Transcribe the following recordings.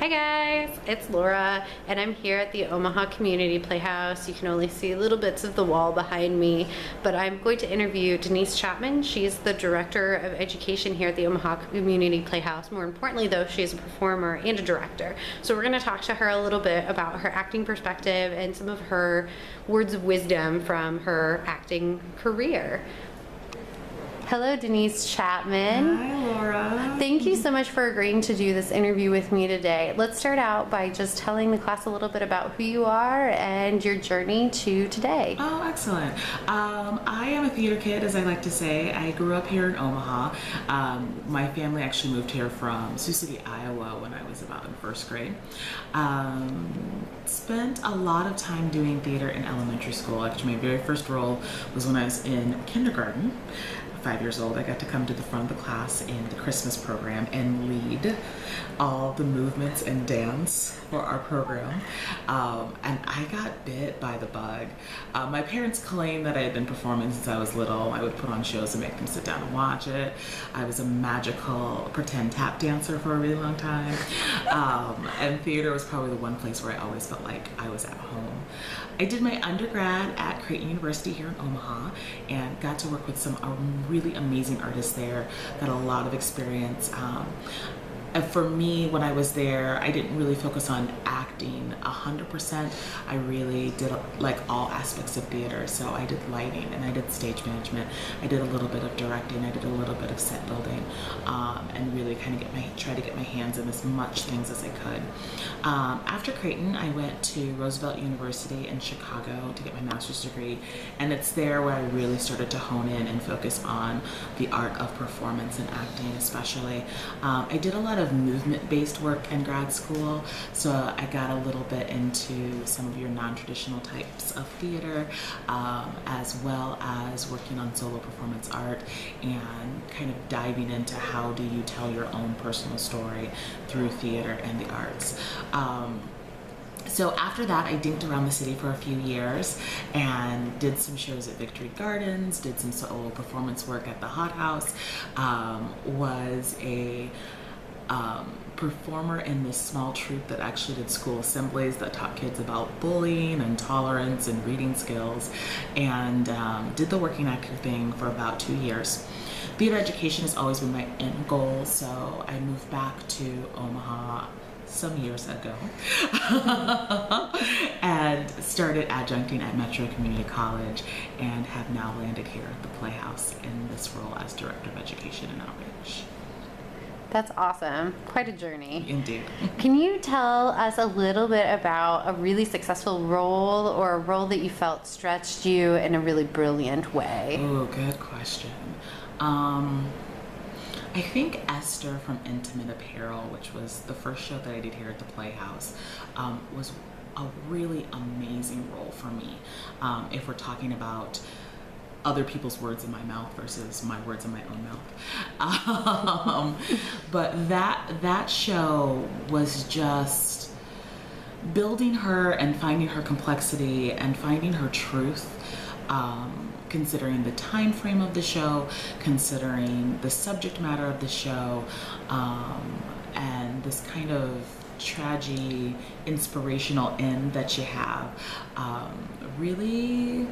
Hi guys, it's Laura and I'm here at the Omaha Community Playhouse. You can only see little bits of the wall behind me, but I'm going to interview Denise Chapman. She's the Director of Education here at the Omaha Community Playhouse. More importantly though, she's a performer and a director. So we're going to talk to her a little bit about her acting perspective and some of her words of wisdom from her acting career. Hello, Denise Chapman. Hi, Laura. Thank you so much for agreeing to do this interview with me today. Let's start out by just telling the class a little bit about who you are and your journey to today. Oh, excellent. I am a theater kid, as I like to say. I grew up here in Omaha. My family actually moved here from Sioux City, Iowa when I was about in first grade. Spent a lot of time doing theater in elementary school. Actually, my very first role was when I was in kindergarten. 5 years old. I got to come to the front of the class in the Christmas program and lead all the movements and dance for our program. And I got bit by the bug. My parents claimed that I had been performing since I was little. I would put on shows and make them sit down and watch it. I was a magical pretend tap dancer for a really long time. And theater was probably the one place where I always felt like I was at home. I did my undergrad at Creighton University here in Omaha and got to work with some really amazing artists there. Got a lot of experience. And for me, when I was there, I didn't really focus on acting 100%. I really did like all aspects of theater. So I did lighting and I did stage management. I did a little bit of directing. I did a little bit of set building, and really kind of try to get my hands in as much things as I could. After Creighton, I went to Roosevelt University in Chicago to get my master's degree, and it's there where I really started to hone in and focus on the art of performance and acting, especially. I did a lot of movement-based work in grad school, so I got a little bit into some of your non-traditional types of theater, as well as working on solo performance art and kind of diving into how do you tell your own personal story through theater and the arts. So after that, I dinked around the city for a few years and did some shows at Victory Gardens, did some solo performance work at the Hot House, was a performer in this small troupe that actually did school assemblies that taught kids about bullying and tolerance and reading skills, and did the working actor thing for about 2 years. Theater education has always been my end goal, so I moved back to Omaha some years ago and started adjuncting at Metro Community College and have now landed here at the Playhouse in this role as Director of Education and Outreach. That's awesome. Quite a journey. Indeed. Can you tell us a little bit about a really successful role or a role that you felt stretched you in a really brilliant way? Oh, good question. I think Esther from Intimate Apparel, which was the first show that I did here at the Playhouse, was a really amazing role for me. If we're talking about other people's words in my mouth versus my words in my own mouth. But that show was just building her and finding her complexity and finding her truth, considering the time frame of the show, considering the subject matter of the show, and this kind of tragedy, inspirational end that you have, really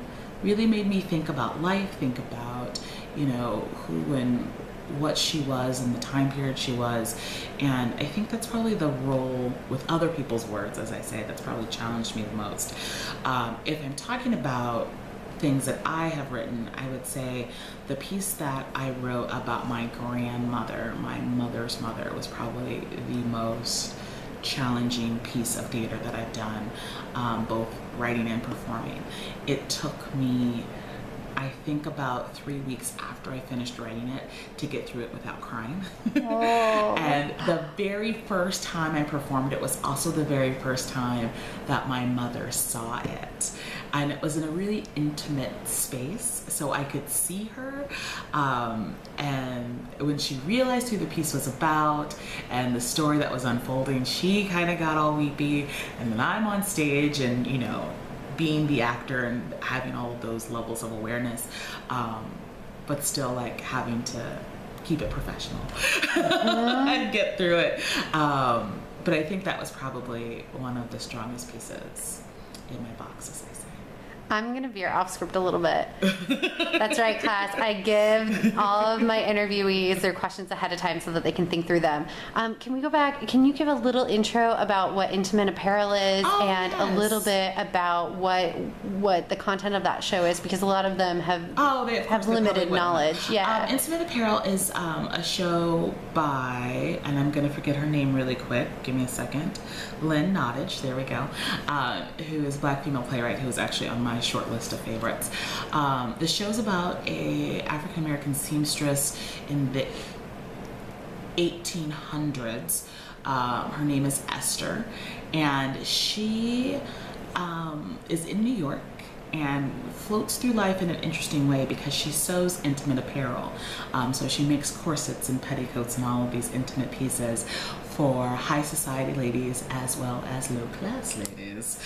made me think about life, think about, you know, who and what she was and the time period she was. And I think that's probably the role, with other people's words, as I say, that's probably challenged me the most. If I'm talking about things that I have written, I would say the piece that I wrote about my grandmother, my mother's mother, was probably the most challenging piece of theater that I've done, both writing and performing. It took me, I think, about 3 weeks after I finished writing it to get through it without crying. Oh. And the very first time I performed it was also the very first time that my mother saw it. And it was in a really intimate space, so I could see her. And when she realized who the piece was about and the story that was unfolding, she kind of got all weepy. And then I'm on stage and, you know, being the actor and having all of those levels of awareness, but still like having to keep it professional and get through it. but I think that was probably one of the strongest pieces in my box, as I say. I'm going to veer off script a little bit. That's right, class. I give all of my interviewees their questions ahead of time so that they can think through them. Can we go back? Can you give a little intro about what intimate apparel is and yes. a little bit about what the content of that show is? Because a lot of them have limited knowledge. Yeah. Intimate Apparel is a show by, and I'm going to forget her name really quick. Give me a second. Lynn Nottage, there we go, who is a Black female playwright who is actually on my short list of favorites. The show's about a African American seamstress in the 1800s. Her name is Esther, and she is in New York and floats through life in an interesting way because she sews intimate apparel. So she makes corsets and petticoats and all of these intimate pieces for high society ladies as well as low class ladies.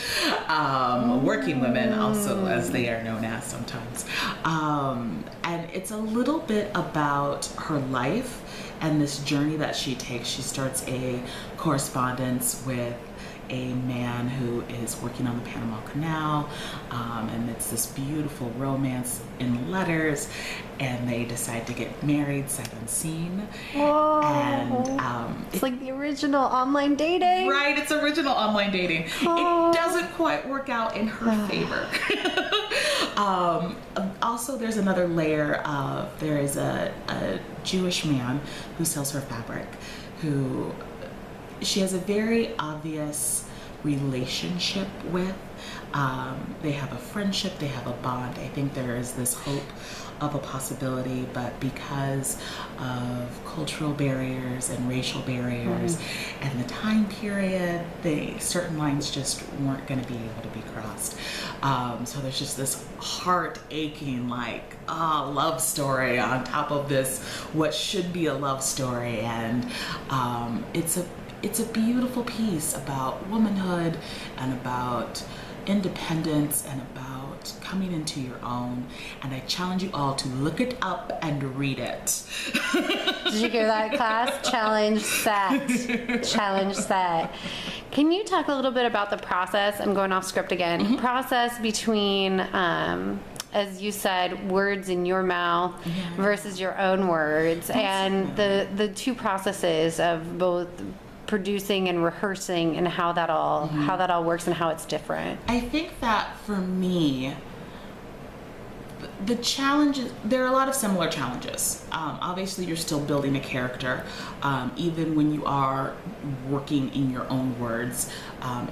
Working women also, as they are known as sometimes. And it's a little bit about her life and this journey that she takes. She starts a correspondence with a man who is working on the Panama Canal, and it's this beautiful romance in letters, and they decide to get married sight unseen. Whoa. And it's like the original online dating. Right, it's original online dating. Oh. It doesn't quite work out in her favor. Also, there's another layer of, there is a Jewish man who sells her fabric, who she has a very obvious relationship with. They have a friendship, they have a bond. I think there is this hope of a possibility, but because of cultural barriers and racial barriers and the time period, certain lines just weren't going to be able to be crossed. So there's just this heart aching, like, love story on top of this, what should be a love story. And it's a beautiful piece about womanhood and about independence and about coming into your own. And I challenge you all to look it up and read it. Did you hear that, class? Challenge set. Challenge set. Can you talk a little bit about the process? I'm going off script again. Process between, as you said, words in your mouth versus your own words, and the two processes of both producing and rehearsing, and how that all works and how it's different. I think that for me, the challenges, there are a lot of similar challenges. Obviously, you're still building a character, even when you are working in your own words.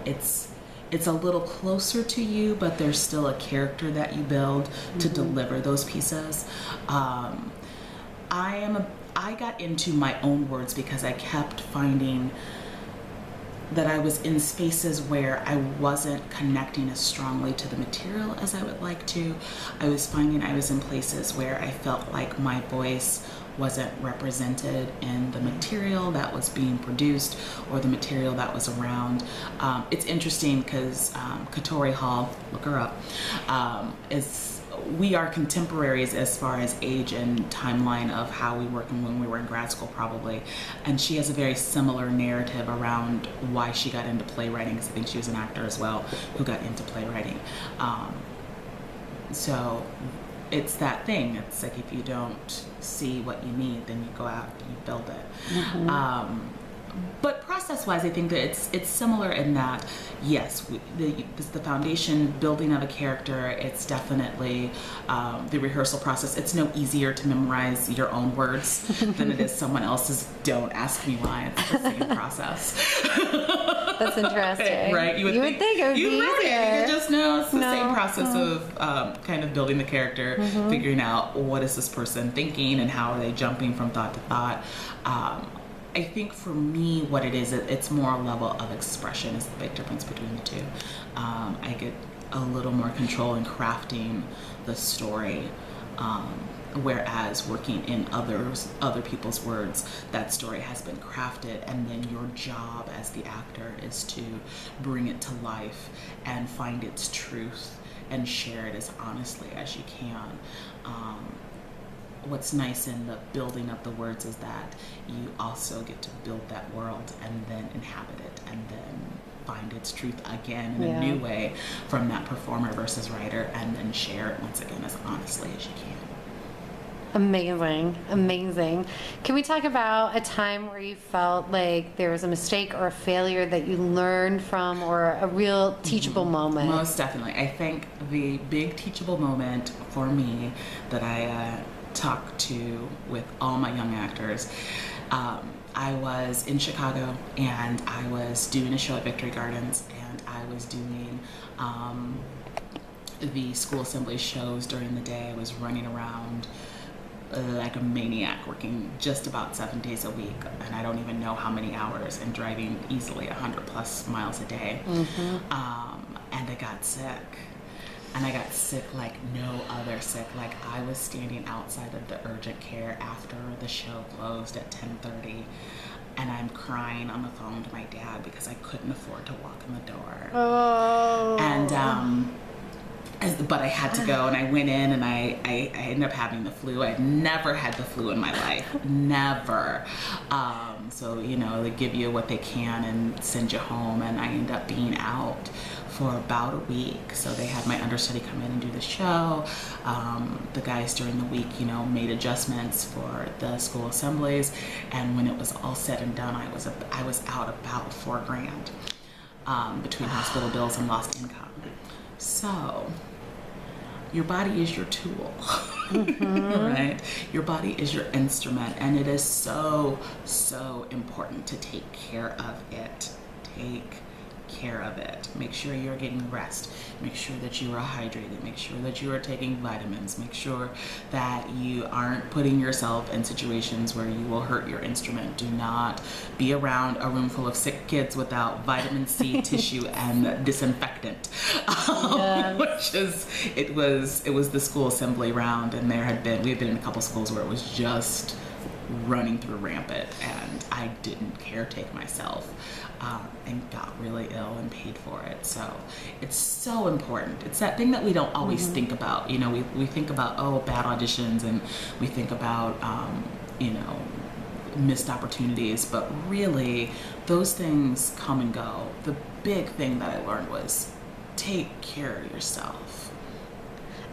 It's a little closer to you, but there's still a character that you build to deliver those pieces. I got into my own words because I kept finding that I was in spaces where I wasn't connecting as strongly to the material as I would like to. I was finding I was in places where I felt like my voice wasn't represented in the material that was being produced or the material that was around. It's interesting because Katori Hall, look her up, we are contemporaries as far as age and timeline of how we worked when we were in grad school, probably. And she has a very similar narrative around why she got into playwriting, because I think she was an actor as well who got into playwriting. So it's that thing. It's like if you don't see what you need, then you go out and you build it. But process-wise, I think that it's similar in that, yes, the foundation building of a character, it's definitely the rehearsal process. It's no easier to memorize your own words than it is someone else's. Don't ask me why. It's the same process. That's interesting. Right? You would think it would be easier. You just know it's the same process of kind of building the character, figuring out what is this person thinking and how are they jumping from thought to thought. I think for me, what it is, it's more a level of expression is the big difference between the two. I get a little more control in crafting the story, whereas working in other people's words, that story has been crafted, and then your job as the actor is to bring it to life and find its truth and share it as honestly as you can. what's nice in the building of the words is that you also get to build that world and then inhabit it and then find its truth again in a new way from that performer versus writer, and then share it once again as honestly as you can. Amazing, amazing. Can we talk about a time where you felt like there was a mistake or a failure that you learned from, or a real teachable moment? Most definitely. I think the big teachable moment for me that I talk to with all my young actors, I was in Chicago and I was doing a show at Victory Gardens, and I was doing the school assembly shows during the day. I was running around like a maniac, working just about 7 days a week, and I don't even know how many hours, and driving easily 100+ miles a day. And I got sick. And I got sick like no other sick. Like, I was standing outside of the urgent care after the show closed at 10:30, and I'm crying on the phone to my dad because I couldn't afford to walk in the door. Oh. And but I had to go, and I went in, and I ended up having the flu. I'd never had the flu in my life, never. So, you know, they give you what they can and send you home, and I ended up being out for about a week. So they had my understudy come in and do the show. The guys during the week, you know, made adjustments for the school assemblies, and when it was all said and done, I was out about $4,000 between hospital bills and lost income. So your body is your tool, right? Your body is your instrument, and it is so, so important to take care of it. Take care of it. Make sure you're getting rest. Make sure that you are hydrated. Make sure that you are taking vitamins. Make sure that you aren't putting yourself in situations where you will hurt your instrument. Do not be around a room full of sick kids without vitamin C, tissue, and disinfectant. It was the school assembly round, and we had been in a couple schools where it was just running through rampant, and I didn't caretake myself, and got really ill and paid for it. So it's so important. It's that thing that we don't always think about. You know, we think about, bad auditions, and we think about, missed opportunities, but really those things come and go. The big thing that I learned was take care of yourself.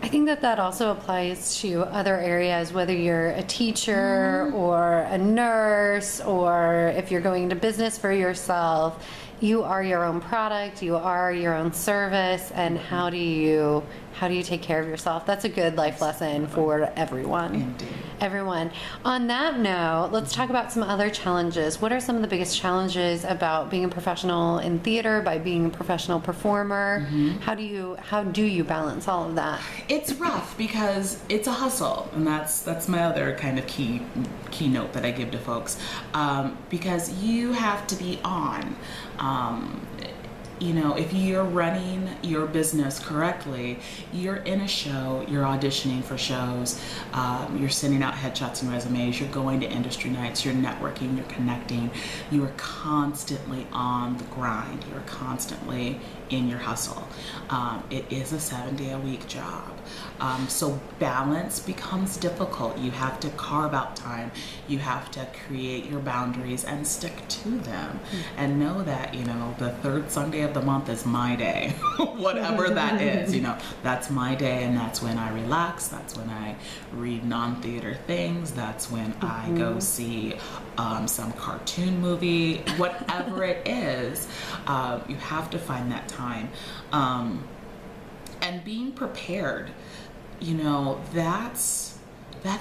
I think that also applies to other areas, whether you're a teacher or a nurse, or if you're going into business for yourself. You are your own product, you are your own service, and how do you take care of yourself? That's a good life lesson for everyone. Indeed. Everyone. On that note, let's talk about some other challenges. What are some of the biggest challenges about being a professional in theater, by being a professional performer? How do you balance all of that? It's rough because it's a hustle, and that's my other kind of keynote that I give to folks, because you have to be on. If you're running your business correctly, you're in a show, you're auditioning for shows, you're sending out headshots and resumes, you're going to industry nights, you're networking, you're connecting, you are constantly on the grind, you're constantly in your hustle. It is a 7-day-a-week job. So balance becomes difficult. You have to carve out time. You have to create your boundaries and stick to them, and know that, the third Sunday of the month is my day, whatever that is, that's my day, and that's when I relax. That's when I read non-theater things. That's when I go see some cartoon movie, whatever it is. You have to find that time. And being prepared, that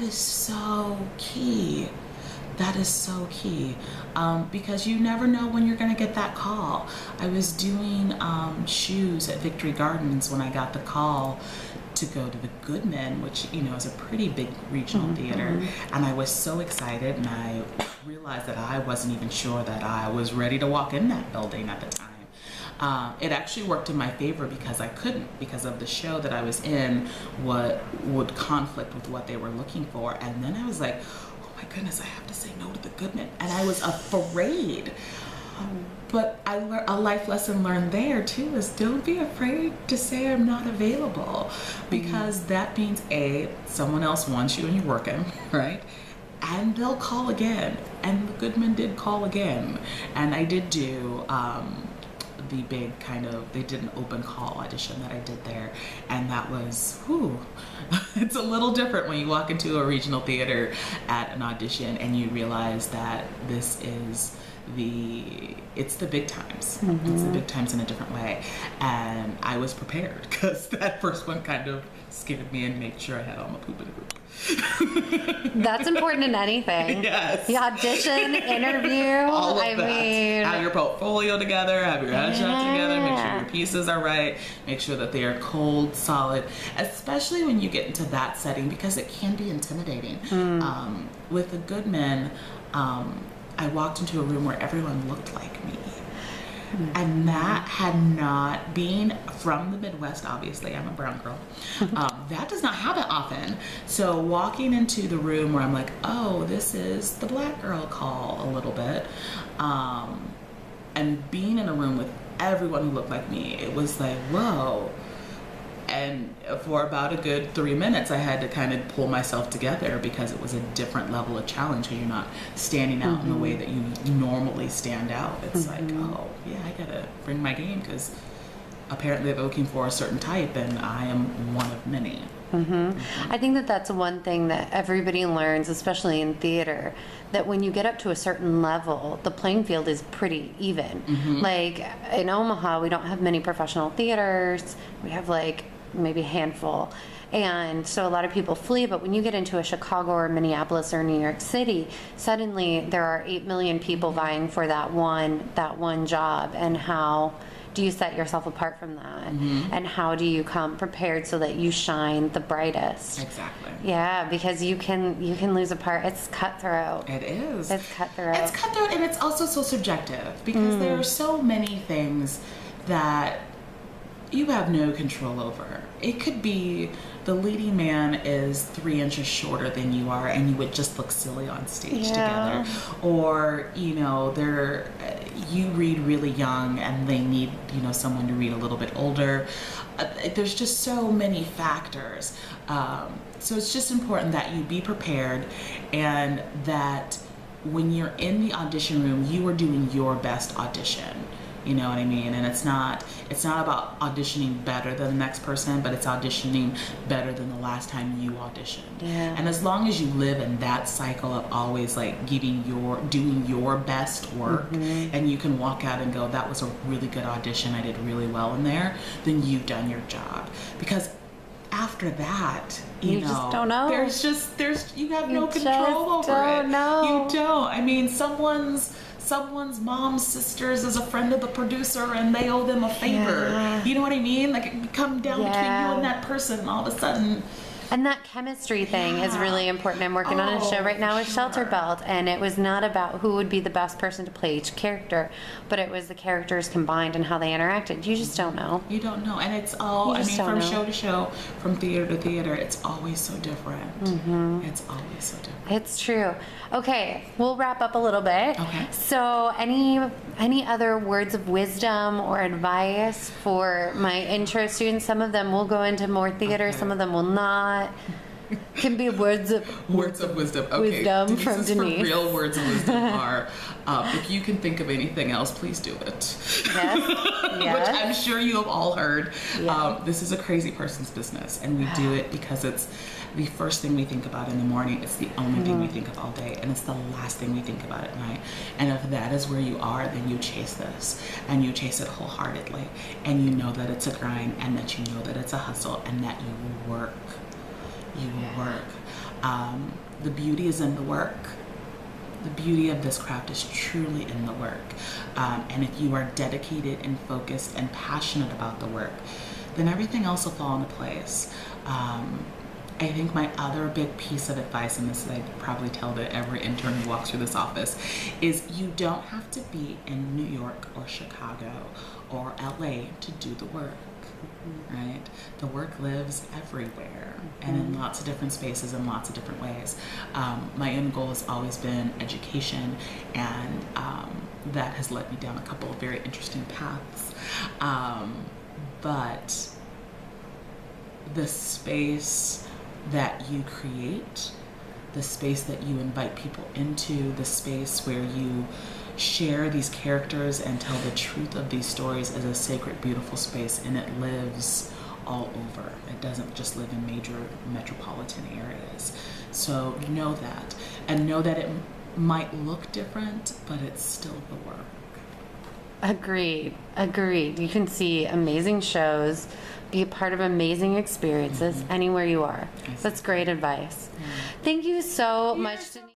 is so key. That is so key, because you never know when you're going to get that call. I was doing shoes at Victory Gardens when I got the call to go to the Goodman, which, is a pretty big regional theater. And I was so excited, and I realized that I wasn't even sure that I was ready to walk in that building at the time. It actually worked in my favor because I couldn't, because of the show that I was in, what would conflict with what they were looking for. And then I was like, oh my goodness, I have to say no to the Goodman. And I was afraid. But a life lesson learned there too is don't be afraid to say I'm not available, because that means someone else wants you and you're working, right? And they'll call again. And the Goodman did call again. And I did do the big they did an open call audition that I did there. And that was, it's a little different when you walk into a regional theater at an audition and you realize that this is it's the big times. It's the big times in a different way. And I was prepared, because that first one kind of scared me and made sure I had all my poop in the group. That's important in anything. Yes. The audition, interview. All of I that. mean, have your portfolio together, have your headshot together, make sure your pieces are right, make sure that they are cold, solid, especially when you get into that setting, because it can be intimidating. With the Goodman, I walked into a room where everyone looked like me. And that had not been from the Midwest, obviously. I'm a brown girl. That does not happen often. So walking into the room where I'm like, oh, this is the black girl call a little bit. And being in a room with everyone who looked like me, it was like, whoa. And for about a good 3 minutes, I had to kind of pull myself together, because it was a different level of challenge when you're not standing out in the way that you normally stand out. It's like, oh, yeah, I gotta bring my game, because apparently they're looking for a certain type, and I am one of many. I think that that's one thing that everybody learns, especially in theater, that when you get up to a certain level, the playing field is pretty even. Like in Omaha, we don't have many professional theaters. We have maybe a handful. And so a lot of people flee, but when you get into a Chicago or Minneapolis or New York City, suddenly there are 8 million people vying for that one job. And how do you set yourself apart from that? And how do you come prepared so that you shine the brightest? Exactly. Yeah, because you can lose a part. It's cutthroat. It is. It's cutthroat. It's cutthroat, and it's also so subjective, because there are so many things that you have no control over. It could be the leading man is 3 inches shorter than you are, and you would just look silly on stage together. Or, you read really young and they need, someone to read a little bit older. There's just so many factors. So it's just important that you be prepared, and that when you're in the audition room, you are doing your best audition. You know what I mean? And it's not about auditioning better than the next person, but it's auditioning better than the last time you auditioned. Yeah. And as long as you live in that cycle of always doing your best work, and you can walk out and go, that was a really good audition, I did really well in there, then you've done your job. Because after that, you just don't know. You have no control over it. Know. You don't. I mean, someone's mom's sisters is a friend of the producer, and they owe them a favor. You know what I mean? Like, it can come down between you and that person, and all of a sudden. And that chemistry thing is really important. I'm working on a show right now with Shelter Belt, and it was not about who would be the best person to play each character, but it was the characters combined and how they interacted. You just don't know. You don't know. And it's all, from show to show, from theater to theater, it's always so different. It's always so different. It's true. Okay, we'll wrap up a little bit. Okay. So any other words of wisdom or advice for my intro students? Some of them will go into more theater, some of them will not. Can be words of wisdom. Okay. Wisdom from Denise. For real words of wisdom are, if you can think of anything else, please do it. Yes. Which I'm sure you have all heard. Yeah. This is a crazy person's business, and we do it because it's the first thing we think about in the morning. It's the only thing we think of all day, and it's the last thing we think about at night. And if that is where you are, then you chase this, and you chase it wholeheartedly, and you know that it's a grind, and that you know that it's a hustle, and that you will work. You will work. The beauty is in the work. The beauty of this craft is truly in the work. And if you are dedicated and focused and passionate about the work, then everything else will fall into place. I think my other big piece of advice, and this I probably tell to every intern who walks through this office, is you don't have to be in New York or Chicago or LA to do the work. Right? The work lives everywhere and in lots of different spaces in lots of different ways. My end goal has always been education, and that has led me down a couple of very interesting paths. But the space that you create, the space that you invite people into, the space where you share these characters and tell the truth of these stories is a sacred, beautiful space, and it lives all over. It doesn't just live in major metropolitan areas. So know that, and know that it might look different, but it's still the work. Agreed. You can see amazing shows, be a part of amazing experiences anywhere you are. That's great advice. Thank you so much, Denise.